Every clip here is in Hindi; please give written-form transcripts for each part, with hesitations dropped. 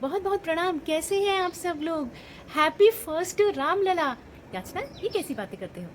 बहुत बहुत प्रणाम। कैसे हैं आप सब लोग? Happy first Ramlala. याचना, ये कैसी बातें करते हो?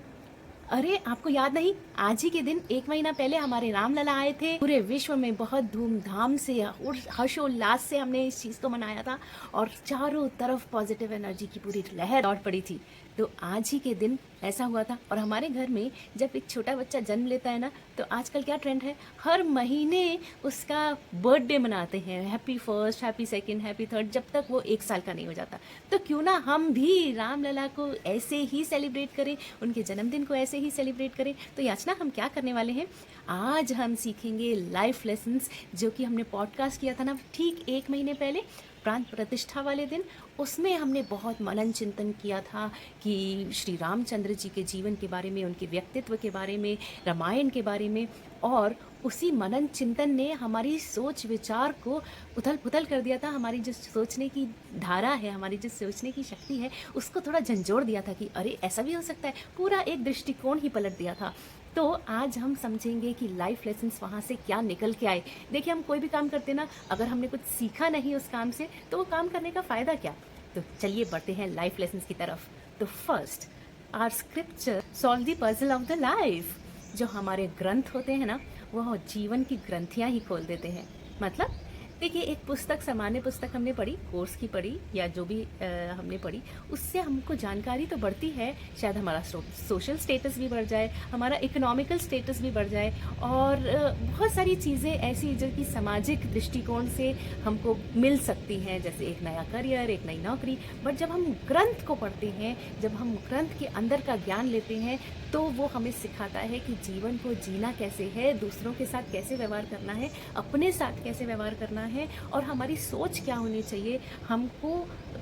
अरे आपको याद नहीं, आज ही के दिन 1 महीना पहले हमारे रामलला आए थे। पूरे विश्व में बहुत धूमधाम से और हर्षोल्लास से हमने इस चीज़ को मनाया था और चारों तरफ पॉजिटिव एनर्जी की पूरी लहर दौड़ पड़ी थी। तो आज ही के दिन ऐसा हुआ था। और हमारे घर में जब एक छोटा बच्चा जन्म लेता है ना, तो आजकल क्या ट्रेंड है, हर महीने उसका बर्थडे मनाते हैं। Happy first, happy second, happy third, जब तक वो 1 साल का नहीं हो जाता। तो क्यों ना हम भी रामलला को ऐसे ही सेलिब्रेट करें, उनके जन्मदिन को ऐसे ही सेलिब्रेट करें। तो याचना, हम क्या करने वाले हैं, आज हम सीखेंगे लाइफ लेसन्स, जो कि हमने पॉडकास्ट किया था ना ठीक 1 महीने पहले, प्राण प्रतिष्ठा वाले दिन। उसमें हमने बहुत मनन चिंतन किया था कि श्री रामचंद्र जी के जीवन के बारे में, उनके व्यक्तित्व के बारे में, रामायण के बारे में। और उसी मनन चिंतन ने हमारी सोच विचार को उथल पुथल कर दिया था। हमारी जो सोचने की धारा है, हमारी जो सोचने की शक्ति है, उसको थोड़ा झंझोड़ दिया था कि अरे ऐसा भी हो सकता है। पूरा एक दृष्टिकोण ही पलट दिया था। तो आज हम समझेंगे कि लाइफ लेसन्स वहाँ से क्या निकल के आए। देखिए, हम कोई भी काम करते ना, अगर हमने कुछ सीखा नहीं उस काम से, तो वो काम करने का फ़ायदा क्या। तो चलिए बढ़ते हैं लाइफ लेसन्स की तरफ। तो first, our scripture solve the puzzle of the life. जो हमारे ग्रंथ होते हैं ना, वह जीवन की ग्रंथियाँ ही खोल देते हैं। मतलब देखिए, एक पुस्तक, सामान्य पुस्तक हमने पढ़ी, कोर्स की पढ़ी या जो भी हमने पढ़ी, उससे हमको जानकारी तो बढ़ती है। शायद हमारा सोशल स्टेटस भी बढ़ जाए, हमारा इकोनॉमिकल स्टेटस भी बढ़ जाए, और बहुत सारी चीज़ें ऐसी जो कि सामाजिक दृष्टिकोण से हमको मिल सकती हैं, जैसे एक नया करियर, एक नई नौकरी। बट जब हम ग्रंथ को पढ़ते हैं, जब हम ग्रंथ के अंदर का ज्ञान लेते हैं, तो वो हमें सिखाता है कि जीवन को जीना कैसे है, दूसरों के साथ कैसे व्यवहार करना है, अपने साथ कैसे व्यवहार करना है, और हमारी सोच क्या होनी चाहिए। हमको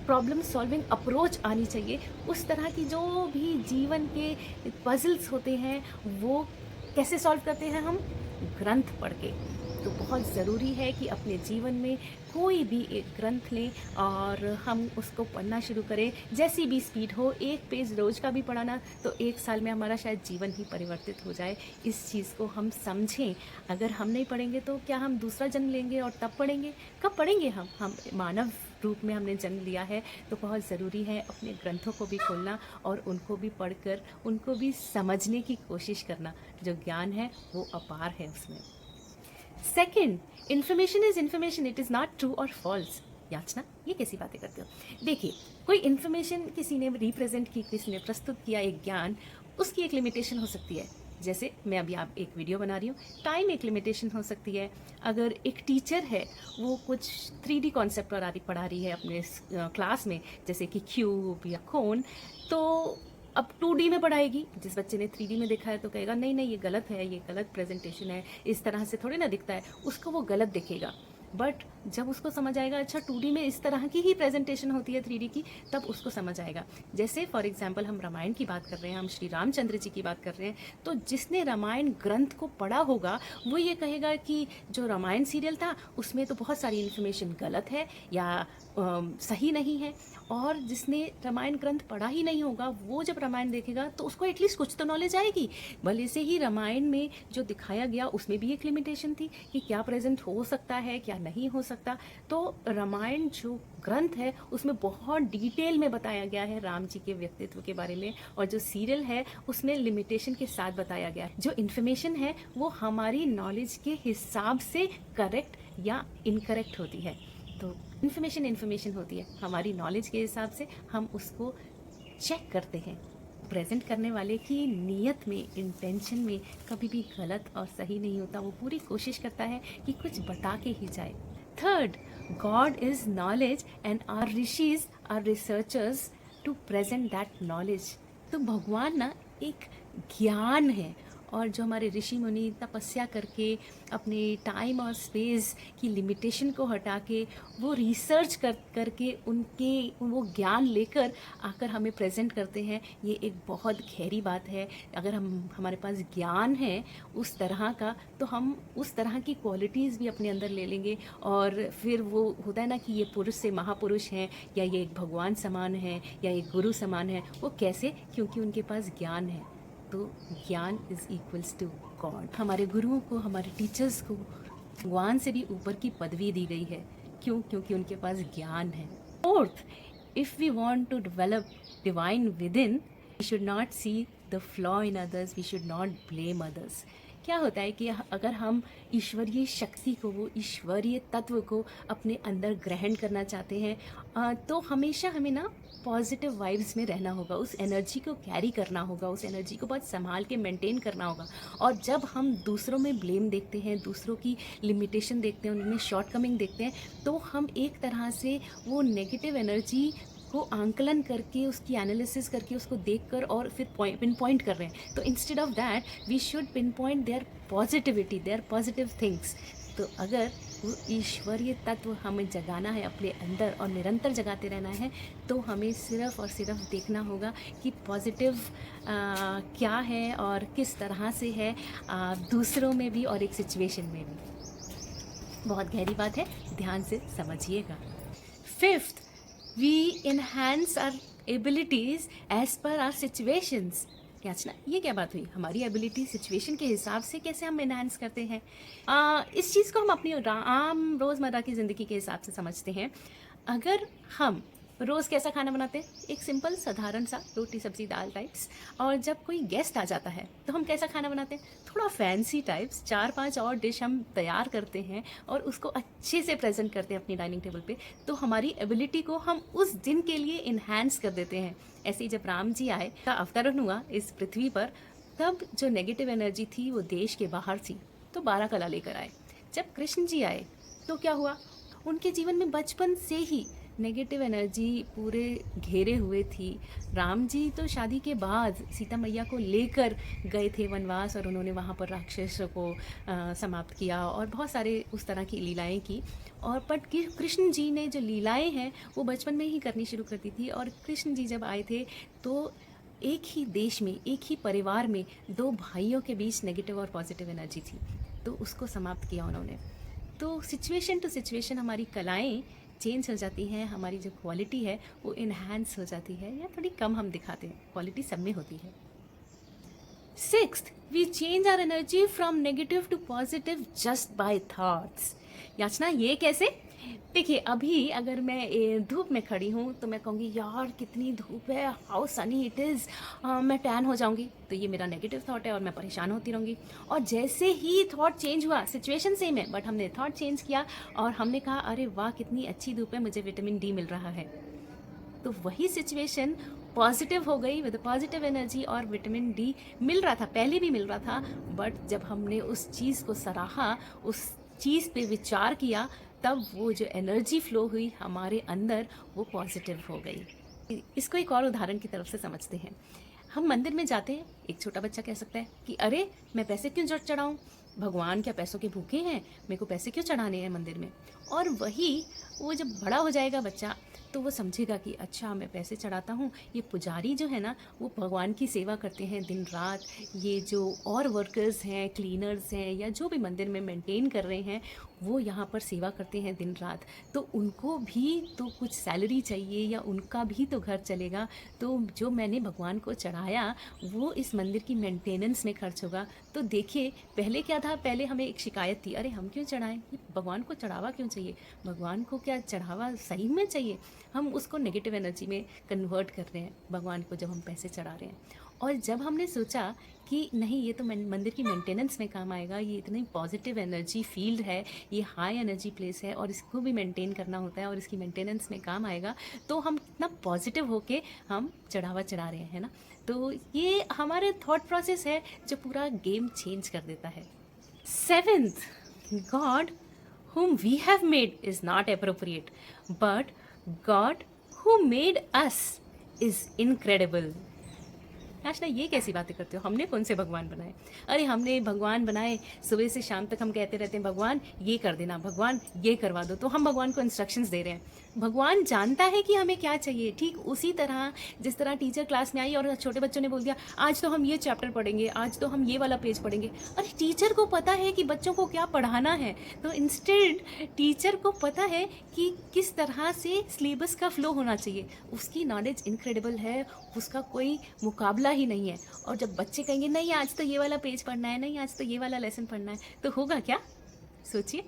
प्रॉब्लम सॉल्विंग अप्रोच आनी चाहिए। उस तरह की जो भी जीवन के पजल्स होते हैं, वो कैसे सॉल्व करते हैं हम, ग्रंथ पढ़ के। तो बहुत ज़रूरी है कि अपने जीवन में कोई भी एक ग्रंथ लें और हम उसको पढ़ना शुरू करें। जैसी भी स्पीड हो, एक पेज रोज़ का भी पढ़ाना, तो 1 साल में हमारा शायद जीवन ही परिवर्तित हो जाए। इस चीज़ को हम समझें। अगर हम नहीं पढ़ेंगे तो क्या हम दूसरा जन्म लेंगे और तब पढ़ेंगे? कब पढ़ेंगे हम मानव रूप में हमने जन्म लिया है। तो बहुत ज़रूरी है अपने ग्रंथों को भी खोलना और उनको भी पढ़कर उनको भी समझने की कोशिश करना। जो ज्ञान है वो अपार है उसमें। Second, information is information, it is not true और फॉल्स। याचना, ये कैसी बातें करते हो? देखिए, कोई इन्फॉर्मेशन किसी ने रिप्रेजेंट की, किसी ने प्रस्तुत किया, एक ज्ञान, उसकी एक लिमिटेशन हो सकती है। जैसे मैं अभी आप एक वीडियो बना रही हूँ, टाइम एक लिमिटेशन हो सकती है। अगर एक टीचर है, वो कुछ 3D कॉन्सेप्ट पढ़ा रही है अपने क्लास में, जैसे कि क्यूब या कोन, तो अब 2D में पढ़ाएगी। जिस बच्चे ने 3D में देखा है तो कहेगा नहीं नहीं, ये गलत है, ये गलत प्रेजेंटेशन है, इस तरह से थोड़ी ना दिखता है, उसको वो गलत दिखेगा। बट जब उसको समझ आएगा, अच्छा 2D में इस तरह की ही प्रेजेंटेशन होती है 3D की, तब उसको समझ आएगा। जैसे फॉर एग्जांपल हम रामायण की बात कर रहे हैं, हम श्री रामचंद्र जी की बात कर रहे हैं, तो जिसने रामायण ग्रंथ को पढ़ा होगा, वो ये कहेगा कि जो रामायण सीरियल था उसमें तो बहुत सारी इन्फॉर्मेशन गलत है या सही नहीं है। और जिसने रामायण ग्रंथ पढ़ा ही नहीं होगा, वो जब रामायण देखेगा तो उसको एटलीस्ट कुछ तो नॉलेज आएगी। भले से ही रामायण में जो दिखाया गया उसमें भी एक लिमिटेशन थी कि क्या प्रेजेंट हो सकता है, क्या नहीं हो सकता। तो रामायण जो ग्रंथ है उसमें बहुत डिटेल में बताया गया है राम जी के व्यक्तित्व के बारे में, और जो सीरियल है उसमें लिमिटेशन के साथ बताया गया है। जो इन्फॉर्मेशन है वो हमारी नॉलेज के हिसाब से करेक्ट या इनकरेक्ट होती है। तो इन्फॉर्मेशन होती है, हमारी नॉलेज के हिसाब से हम उसको चेक करते हैं। प्रेजेंट करने वाले की नीयत में, इंटेंशन में कभी भी गलत और सही नहीं होता। वो पूरी कोशिश करता है कि कुछ बता के ही जाए। Third, God is knowledge and our rishis are researchers to present that knowledge. तो भगवान ना एक ज्ञान है, और जो हमारे ऋषि मुनि तपस्या करके अपने टाइम और स्पेस की लिमिटेशन को हटा के वो रिसर्च करके उनके वो ज्ञान लेकर आकर हमें प्रेजेंट करते हैं, ये एक बहुत गहरी बात है। अगर हमारे पास ज्ञान है उस तरह का, तो हम उस तरह की क्वालिटीज़ भी अपने अंदर ले लेंगे। और फिर वो होता है ना कि ये पुरुष से महापुरुष हैं, या ये एक भगवान समान है, या एक गुरु समान है। वो कैसे? क्योंकि उनके पास ज्ञान है। तो ज्ञान इज इक्वल्स टू गॉड। हमारे गुरुओं को, हमारे टीचर्स को भगवान से भी ऊपर की पदवी दी गई है। क्यों? क्यों? क्योंकि उनके पास ज्ञान है। Fourth, if we want to develop divine within, we should not see the flaw in others, we should not blame others. क्या होता है कि अगर हम ईश्वरीय शक्ति को, वो ईश्वरीय तत्व को अपने अंदर ग्रहण करना चाहते हैं, तो हमेशा हमें ना पॉजिटिव वाइब्स में रहना होगा, उस एनर्जी को कैरी करना होगा, उस एनर्जी को बहुत संभाल के मेंटेन करना होगा। और जब हम दूसरों में ब्लेम देखते हैं, दूसरों की लिमिटेशन देखते हैं, उनमें शॉर्टकमिंग देखते हैं, तो हम एक तरह से वो नेगेटिव एनर्जी को आंकलन करके, उसकी एनालिसिस करके, उसको देखकर और फिर पिन पॉइंट कर रहे हैं। तो instead of that we should pinpoint their positivity, their positive things. तो अगर वो ईश्वरीय तत्व हमें जगाना है अपने अंदर और निरंतर जगाते रहना है, तो हमें सिर्फ़ और सिर्फ देखना होगा कि पॉजिटिव क्या है और किस तरह से है, दूसरों में भी और एक सिचुएशन में भी। बहुत गहरी बात है, ध्यान से समझिएगा। Fifth, we enhance our abilities as per our situations। क्या ना, ये क्या बात हुई? हमारी एबिलिटी सिचुएशन के हिसाब से कैसे हम एनहांस करते हैं? इस चीज़ को हम अपनी आम रोज़मर्रा की ज़िंदगी के हिसाब से समझते हैं। अगर हम रोज़ कैसा खाना बनाते हैं? एक सिंपल साधारण सा रोटी सब्ज़ी दाल टाइप्स। और जब कोई गेस्ट आ जाता है तो हम कैसा खाना बनाते हैं? थोड़ा फैंसी टाइप्स, 4-5 और डिश हम तैयार करते हैं और उसको अच्छे से प्रेजेंट करते हैं अपनी डाइनिंग टेबल पे। तो हमारी एबिलिटी को हम उस दिन के लिए इन्हांस कर देते हैं। ऐसे ही जब राम जी आए का अवतरण हुआ इस पृथ्वी पर, तब जो नेगेटिव एनर्जी थी वो देश के बाहर थी, तो 12 कला लेकर आए। जब कृष्ण जी आए तो क्या हुआ? उनके जीवन में बचपन से ही नेगेटिव एनर्जी पूरे घेरे हुए थी। राम जी तो शादी के बाद सीता मैया को लेकर गए थे वनवास, और उन्होंने वहाँ पर राक्षसों को समाप्त किया और बहुत सारे उस तरह की लीलाएं की। और बट कृष्ण जी ने जो लीलाएं हैं वो बचपन में ही करनी शुरू कर दी थी। और कृष्ण जी जब आए थे तो एक ही देश में, एक ही परिवार में 2 भाइयों के बीच नेगेटिव और पॉजिटिव एनर्जी थी, तो उसको समाप्त किया उन्होंने। तो सिचुएशन टू सिचुएशन हमारी कलाएं चेंज हो जाती हैं, हमारी जो क्वालिटी है वो इन्हांस हो जाती है, या थोड़ी कम हम दिखाते हैं, क्वालिटी सब में होती है। Sixth, we change our energy from negative to positive just by thoughts. Yachna, ये कैसे? देखिए, अभी अगर मैं धूप में खड़ी हूँ तो मैं कहूँगी यार कितनी धूप है, हाउ सनी इट इज़, मैं टैन हो जाऊँगी। तो ये मेरा नेगेटिव थॉट है और मैं परेशान होती रहूँगी। और जैसे ही थॉट चेंज हुआ, सिचुएशन सेम है बट हमने थॉट चेंज किया और हमने कहा अरे वाह कितनी अच्छी धूप है, मुझे विटामिन डी मिल रहा है, तो वही सिचुएशन पॉजिटिव हो गई विद पॉजिटिव एनर्जी। और विटामिन डी मिल रहा था, पहले भी मिल रहा था, बट जब हमने उस चीज़ को सराहा, उस चीज़ पे विचार किया, तब वो जो एनर्जी फ्लो हुई हमारे अंदर वो पॉजिटिव हो गई। इसको एक और उदाहरण की तरफ से समझते हैं। हम मंदिर में जाते हैं, एक छोटा बच्चा कह सकता है कि अरे मैं पैसे क्यों चढ़ाऊँ, भगवान क्या पैसों के भूखे हैं, मेरे को पैसे क्यों चढ़ाने हैं मंदिर में। और वही वो जब बड़ा हो जाएगा बच्चा तो वो समझेगा कि अच्छा मैं पैसे चढ़ाता हूँ, ये पुजारी जो है ना वो भगवान की सेवा करते हैं दिन रात, ये जो और वर्कर्स हैं, क्लीनर्स हैं, या जो भी मंदिर में मेंटेन कर रहे हैं वो यहाँ पर सेवा करते हैं दिन रात, तो उनको भी तो कुछ सैलरी चाहिए या उनका भी तो घर चलेगा। तो जो मैंने भगवान को चढ़ाया वो इस मंदिर की मेंटेनेंस में खर्च होगा। तो देखिए पहले क्या था, पहले हमें एक शिकायत थी, अरे हम क्यों चढ़ाएं, भगवान को चढ़ावा क्यों चाहिए, भगवान को क्या चढ़ावा सही में चाहिए। हम उसको नेगेटिव एनर्जी में कन्वर्ट कर रहे हैं भगवान को जब हम पैसे चढ़ा रहे हैं। और जब हमने सोचा कि नहीं ये तो मंदिर की मेंटेनेंस में काम आएगा, ये इतनी पॉजिटिव एनर्जी फील्ड है, ये हाई एनर्जी प्लेस है और इसको भी मेंटेन करना होता है और इसकी मेंटेनेंस में काम आएगा, तो हम कितना पॉजिटिव होके हम चढ़ावा चढ़ा रहे हैं, है ना। तो ये हमारे थॉट प्रोसेस है जो पूरा गेम चेंज कर देता है। Seventh, God whom we have made is not appropriate, but God who made us is incredible। याचना, ये कैसी बातें करते हो, हमने कौन से भगवान बनाए? अरे हमने भगवान बनाए, सुबह से शाम तक हम कहते रहते हैं भगवान ये कर देना, भगवान ये करवा दो, तो हम भगवान को इंस्ट्रक्शंस दे रहे हैं। भगवान जानता है कि हमें क्या चाहिए। ठीक उसी तरह जिस तरह टीचर क्लास में आई और छोटे बच्चों ने बोल दिया आज तो हम ये चैप्टर पढ़ेंगे, आज तो हम ये वाला पेज पढ़ेंगे। अरे टीचर को पता है कि बच्चों को क्या पढ़ाना है, तो इंस्टेड टीचर को पता है कि किस तरह से सिलेबस का फ्लो होना चाहिए। उसकी नॉलेज इनक्रेडिबल है, उसका कोई मुकाबला ही नहीं है। और जब बच्चे कहेंगे नहीं आज तो ये वाला पेज पढ़ना है, नहीं आज तो ये वाला लेसन पढ़ना है, तो होगा क्या? सोचिए,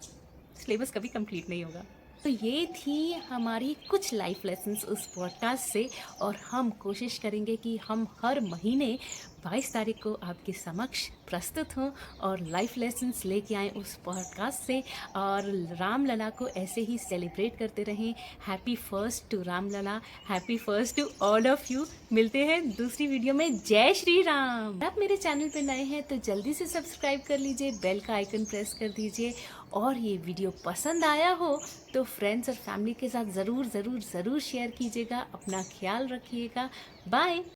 सिलेबस कभी कंप्लीट नहीं होगा। तो ये थी हमारी कुछ लाइफ लेसन्स उस पॉडकास्ट से, और हम कोशिश करेंगे कि हम हर महीने 22 तारीख को आपके समक्ष प्रस्तुत हों और लाइफ लेसन्स लेके आएँ उस पॉडकास्ट से, और रामलला को ऐसे ही सेलिब्रेट करते रहें। Happy first to Ramlala, happy first to all of you. मिलते हैं दूसरी वीडियो में। जय श्री राम। आप मेरे चैनल पे नए हैं तो जल्दी से सब्सक्राइब कर लीजिए, बेल का आइकन प्रेस कर दीजिए, और ये वीडियो पसंद आया हो तो फ्रेंड्स और फैमिली के साथ ज़रूर ज़रूर ज़रूर शेयर कीजिएगा। अपना ख्याल रखिएगा। बाय।